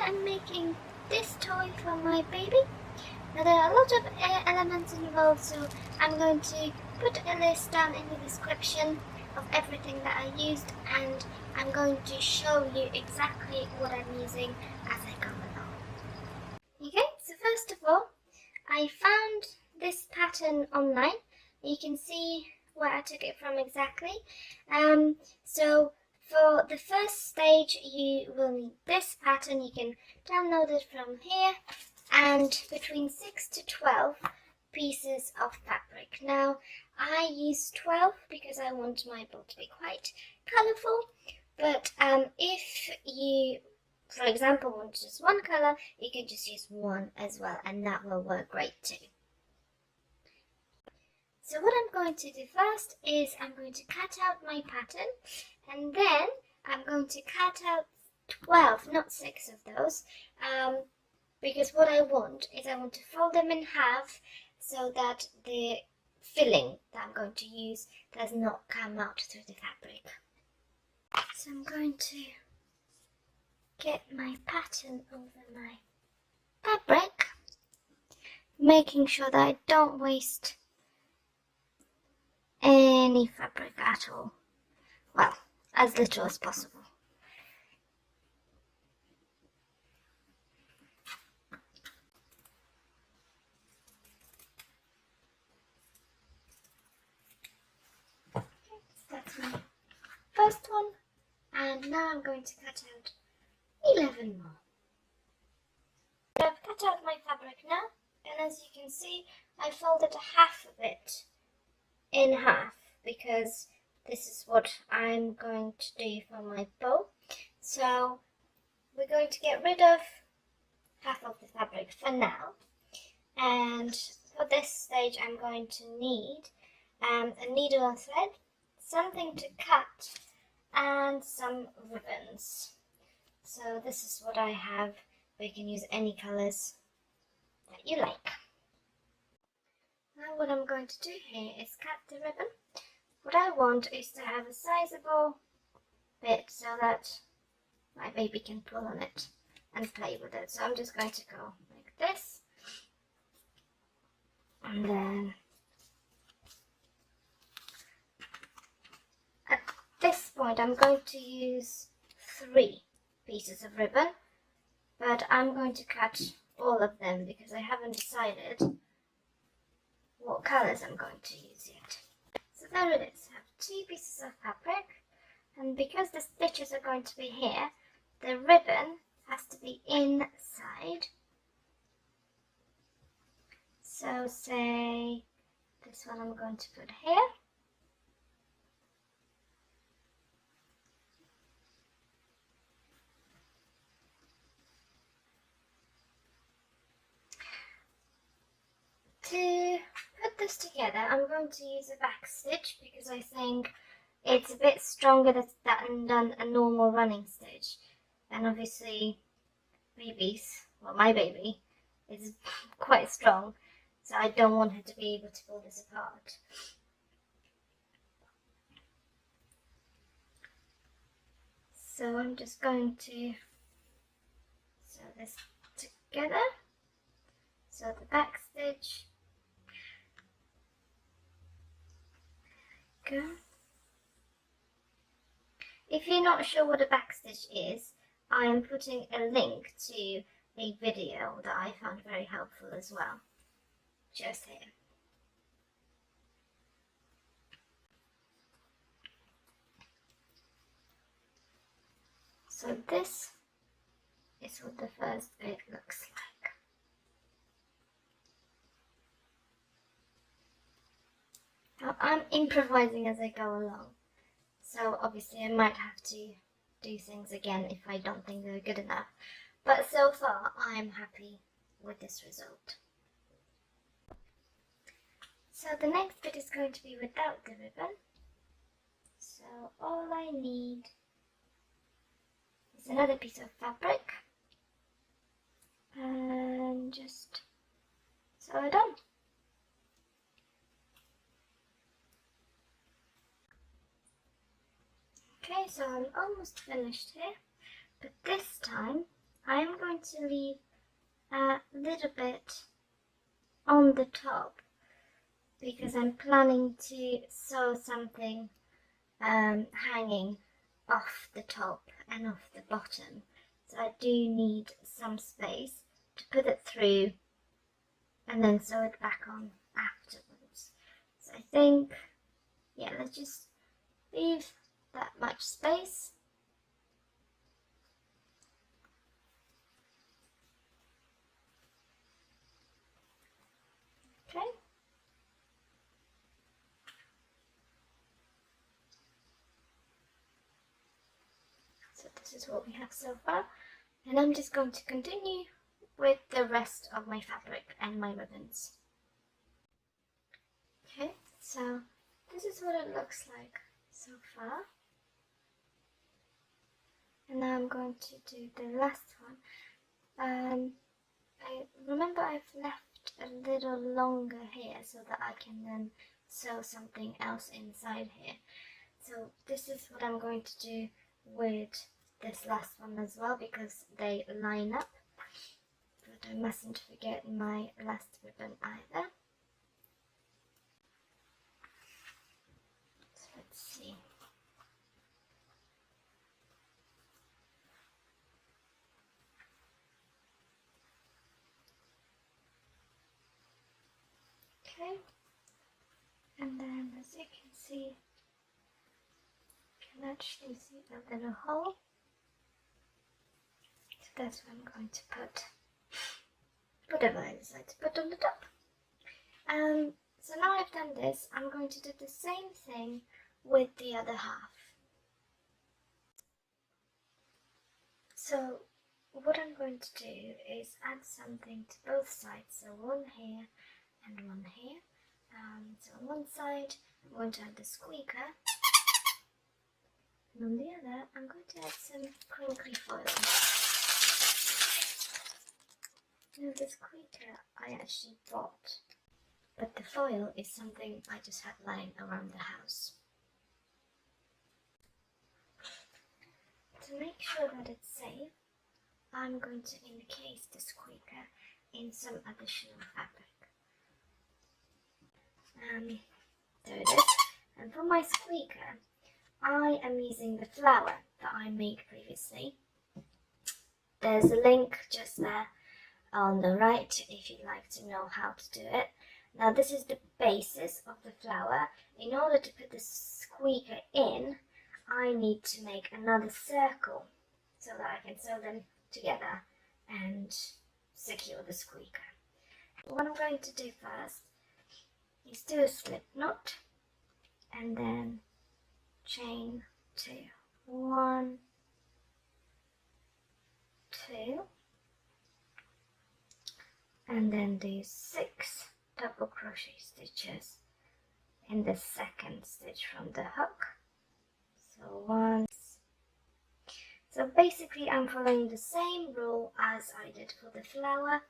I'm making this toy for my baby. Now there are a lot of elements involved, so I'm going to put a list down in the description of everything that I used, and I'm going to show you exactly what I'm using as I go along. Okay, so first of all, I found this pattern online. You can see where I took it from exactly. So for the first stage, you will need this pattern. You can download it from here, and between 6 to 12 pieces of fabric. Now, I use 12 because I want my bowl to be quite colourful, but if you, for example, want just one colour, you can just use one as well, and that will work great too. So what I'm going to do first is I'm going to cut out my pattern, and then I'm going to cut out 12, not 6 of those, because what I want is I want to fold them in half so that the filling that I'm going to use does not come out through the fabric. So I'm going to get my pattern over my fabric, making sure that I don't waste any fabric at all. Well, as little as possible. Okay, so that's my first one, and now I'm going to cut out 11 more. I've cut out my fabric now, and as you can see, I folded half of it in half because this is what I'm going to do for my bow. So we're going to get rid of half of the fabric for now, and for this stage I'm going to need a needle and thread, something to cut, and some ribbons. So this is what I have. We can use any colours that you like. Now what I'm going to do here is cut the ribbon. What I want is to have a sizable bit so that my baby can pull on it and play with it. So I'm just going to go like this, and then at this point I'm going to use 3 pieces of ribbon, but I'm going to cut all of them because I haven't decided what colours I'm going to use yet. So there it is. I have 2 pieces of fabric, and because the stitches are going to be here, the ribbon has to be inside. So say this one I'm going to put here. To put this together, I'm going to use a back stitch because I think it's a bit stronger than a normal running stitch. And obviously babies, well my baby, is quite strong, so I don't want her to be able to pull this apart. So I'm just going to sew this together. So the back stitch, go. If you're not sure what a back stitch is, I am putting a link to a video that I found very helpful as well, just here. So this is what the first bit looks like. Now I'm improvising as I go along, so obviously I might have to do things again if I don't think they're good enough, but so far I'm happy with this result. So the next bit is going to be without the ribbon, so all I need is another piece of fabric and just sew it on. Okay, so I'm almost finished here, but this time I am going to leave a little bit on the top because I'm planning to sew something hanging off the top and off the bottom. So I do need some space to put it through and then sew it back on afterwards. So I think, yeah, let's just leave that much space. Okay. So this is what we have so far, and I'm just going to continue with the rest of my fabric and my ribbons. Okay, so this is what it looks like so far. And now I'm going to do the last one. I remember I've left a little longer here so that I can then sew something else inside here. So this is what I'm going to do with this last one as well, because they line up. But I mustn't forget my last ribbon either. So let's see. Okay, and then as you can see, you can actually see a little hole. So that's what I'm going to put whatever I decide to put on the top. So now I've done this, I'm going to do the same thing with the other half. So what I'm going to do is add something to both sides, so one here and one here. So on one side I'm going to add the squeaker, and on the other I'm going to add some crinkly foil. Now the squeaker I actually bought, but the foil is something I just had lying around the house. To make sure that it's safe, I'm going to encase the squeaker in some additional fabric. There it is. And for my squeaker, I am using the flower that I made previously. There's a link just there on the right if you'd like to know how to do it. Now this is the basis of the flower. In order to put the squeaker in, I need to make another circle so that I can sew them together and secure the squeaker. What I'm going to do first is do a slip knot and then chain 2, 1, 2, and then do 6 double crochet stitches in the second stitch from the hook. So 1. So basically I'm following the same rule as I did for the flower,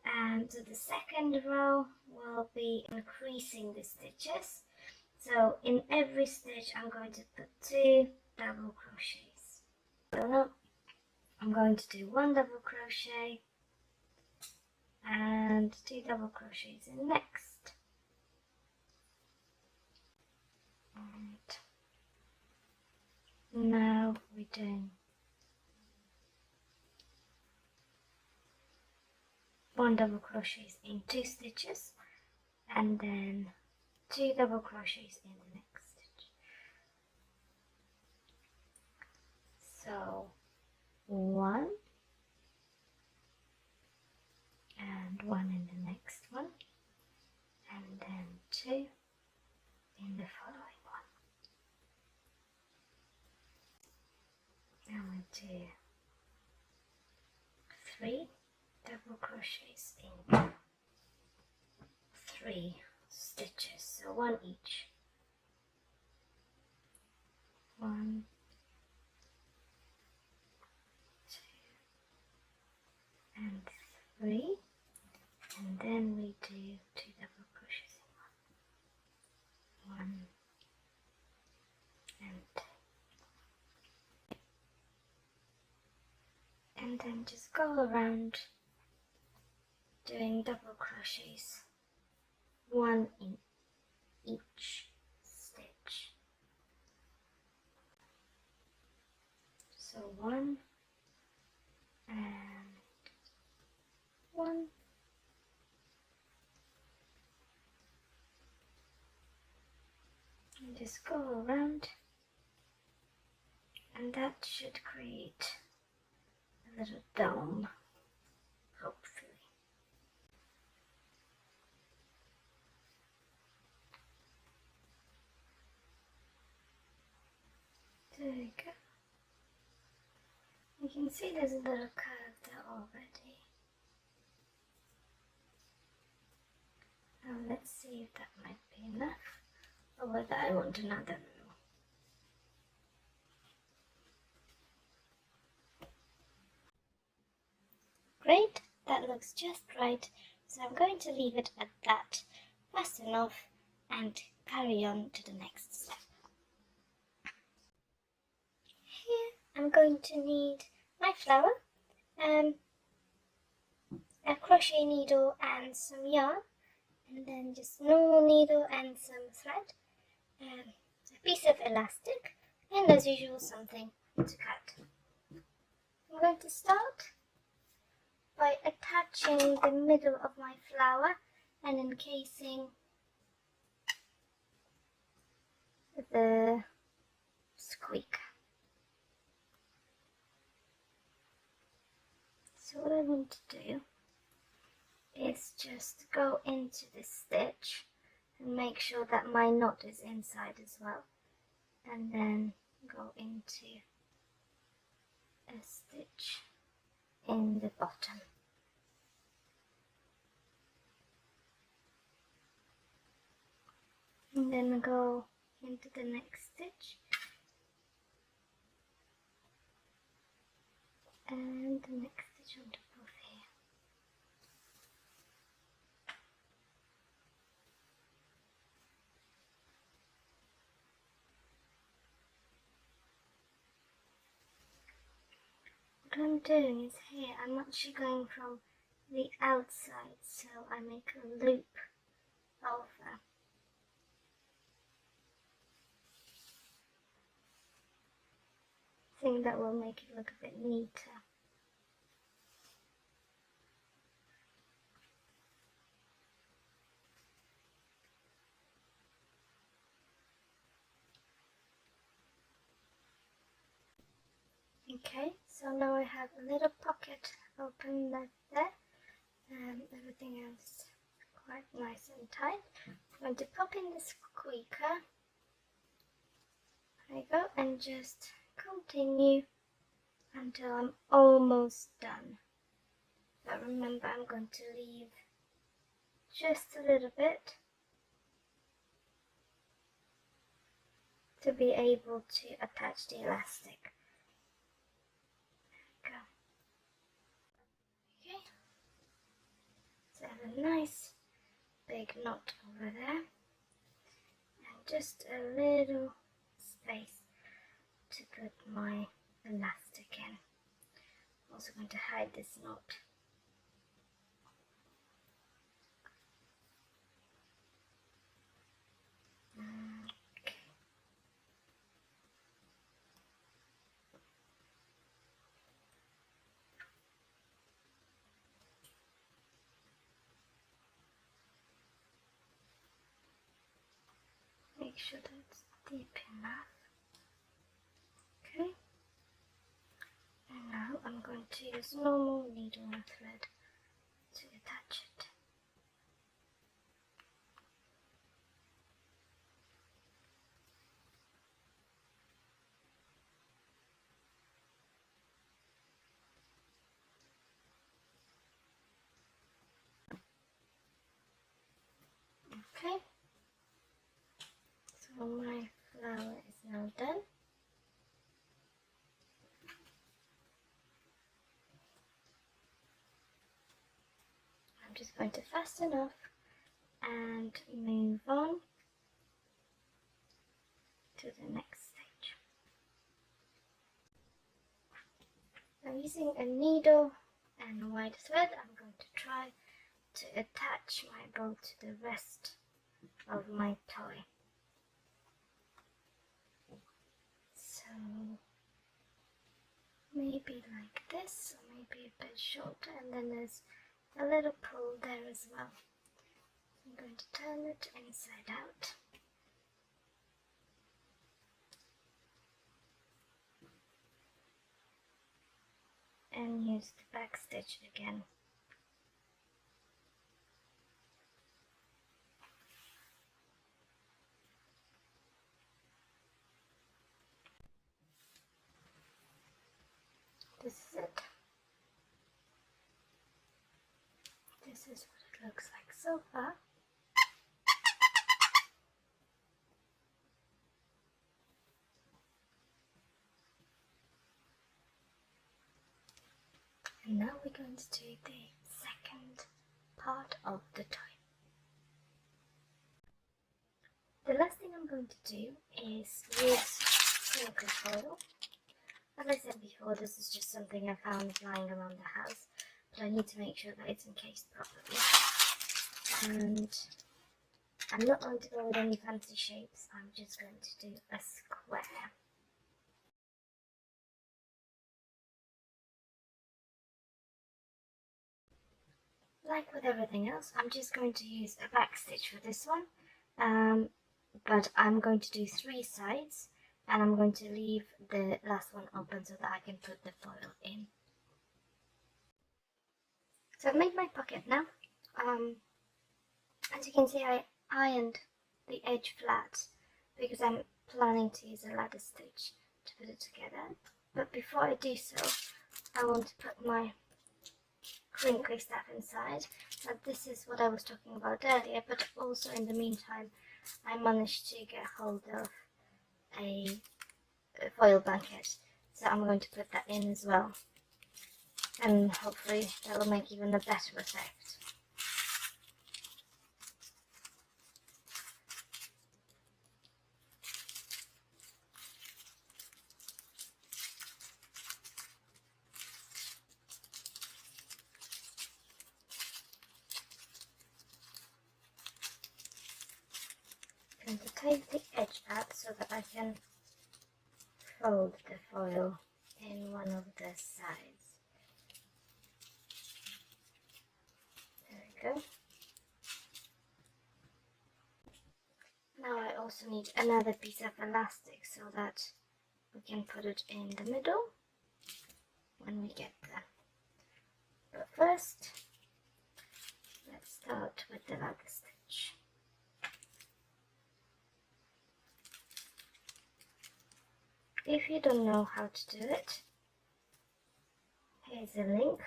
and so the second row will be increasing the stitches. So in every stitch I'm going to put 2 double crochets. So now I'm going to do 1 double crochet and 2 double crochets in next. And now we're doing 1 double crochets in 2 stitches and then 2 double crochets in the next stitch. So 1 and 1 in the next one, and then 2 in the following one. Now we do 3 double crochets in 3 stitches, so 1 each. 1, 2, and 3, and then we do 2 double crochets in 1, and then and just go around doing double crochets, one in each stitch. So one and one, and just go around, and that should create a little dome, hopefully. There we go. You can see there's a little curve there already. Now let's see if that might be enough, or whether I want another row. Great, that looks just right, so I'm going to leave it at that, fasten off, and carry on to the next step. Here I'm going to need my flower, a crochet needle and some yarn, and then just normal needle and some thread, a piece of elastic, and as usual something to cut. I'm going to start by attaching the middle of my flower and encasing the squeaker. So what I want to do is just go into the stitch and make sure that my knot is inside as well, and then go into a stitch in the bottom. And then go into the next stitch and the next stitch on top of here. What I'm doing is here, I'm actually going from the outside, so I make a loop over. I think that will make it look a bit neater. Okay, so now I have a little pocket open left there, and everything else quite nice and tight. I'm going to pop in the squeaker. There you go, and just continue until I'm almost done. But remember, I'm going to leave just a little bit to be able to attach the elastic. There we go. Okay, so I have a nice big knot over there, and just a little space to put my elastic in. I'm also going to hide this knot. Okay. Make sure that it's deep enough. Okay. And now I'm going to use normal needle and thread to attach it. Okay, so my flower is now done. I'm just going to fasten off and move on to the next stage. Now using a needle and a white thread, I'm going to try to attach my bow to the rest of my toy. So maybe like this, or maybe a bit shorter, and then there's a little pull there as well. I'm going to turn it inside out. And use the back stitch again. This is it. This is what it looks like so far. And now we're going to do the second part of the toy. The last thing I'm going to do is use crinkly foil. As I said before, this is just something I found lying around the house, but I need to make sure that it's encased properly. And I'm not going to go with any fancy shapes, I'm just going to do a square. Like with everything else, I'm just going to use a back stitch for this one, but I'm going to do 3 sides, and I'm going to leave the last one open so that I can put the foil in. So I've made my pocket now. As you can see, I ironed the edge flat because I'm planning to use a ladder stitch to put it together. But before I do so, I want to put my crinkly stuff inside. Now this is what I was talking about earlier, but also in the meantime I managed to get hold of a foil blanket, so I'm going to put that in as well, and hopefully that will make even a better effect. I'm going to take the edge out so that I can fold the foil in one of the sides. There we go. Now I also need another piece of elastic so that we can put it in the middle when we get there. But first, let's start with the ladder stitch. If you don't know how to do it, here's a link.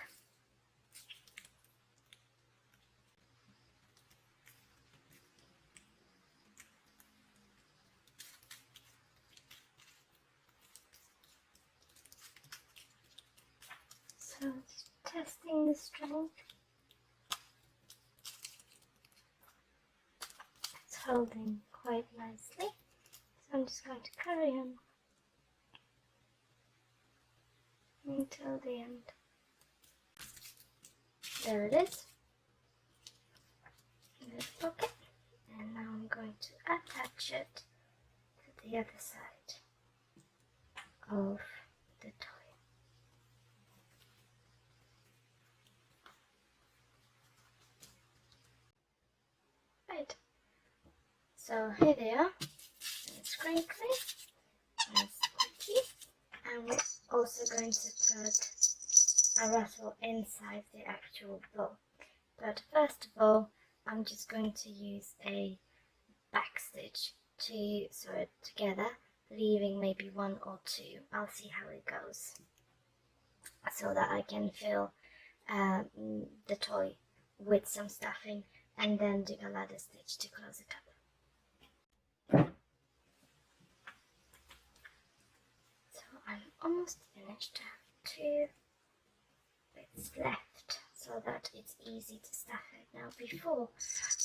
So testing the strength. It's holding quite nicely. So I'm just going to carry on until the end. There it is, in the pocket, and now I'm going to attach it to the other side of the toy. Right, so here they are. It's Crinkly and Squeaky, and we're also going to put a rattle inside the actual bow. But first of all, I'm just going to use a back stitch to sew it together, leaving maybe 1 or 2. I'll see how it goes, so that I can fill the toy with some stuffing and then do a ladder stitch to close it up. So I'm almost finished. I have 2 bits left so that it's easy to stuff it. Now before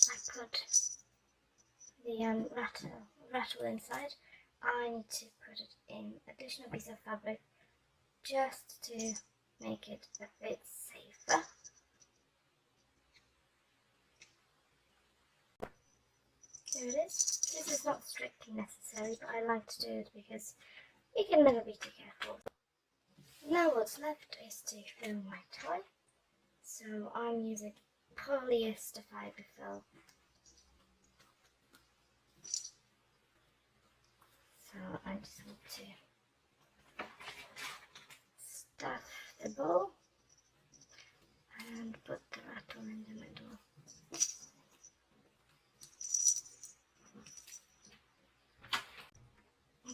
I put the rattle inside, I need to put it in additional piece of fabric just to make it a bit safer. There it is. This is not strictly necessary, but I like to do it because you can never be too careful. Now what's left is to fill my tie. So I'm using polyester fibrefill. So I just want to stuff the bowl and put the rattle in the middle.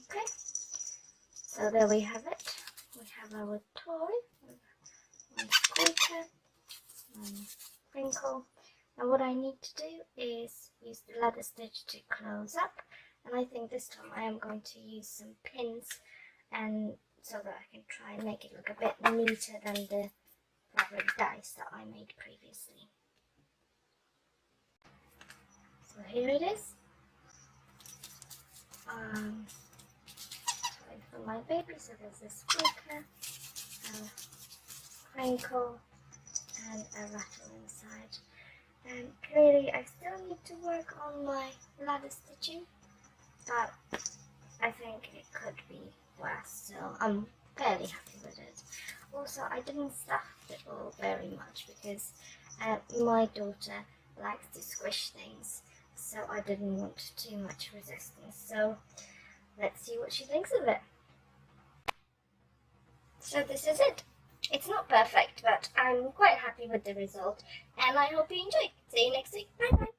Okay, so there we have it. We have our toy, one Squeaker, one Crinkly. Now what I need to do is use the leather stitch to close up, and I think this time I am going to use some pins, and so that I can try and make it look a bit neater than the fabric dice that I made previously. So here it is. For my baby, so there's a Squeaker, a Crinkly, and a Rattle inside. And clearly I still need to work on my ladder stitching, but I think it could be worse, so I'm fairly happy with it. Also, I didn't stuff it all very much because my daughter likes to squish things, so I didn't want too much resistance. So let's see what she thinks of it. So this is it. It's not perfect, but I'm quite happy with the result, and I hope you enjoyed. See you next week. Bye bye.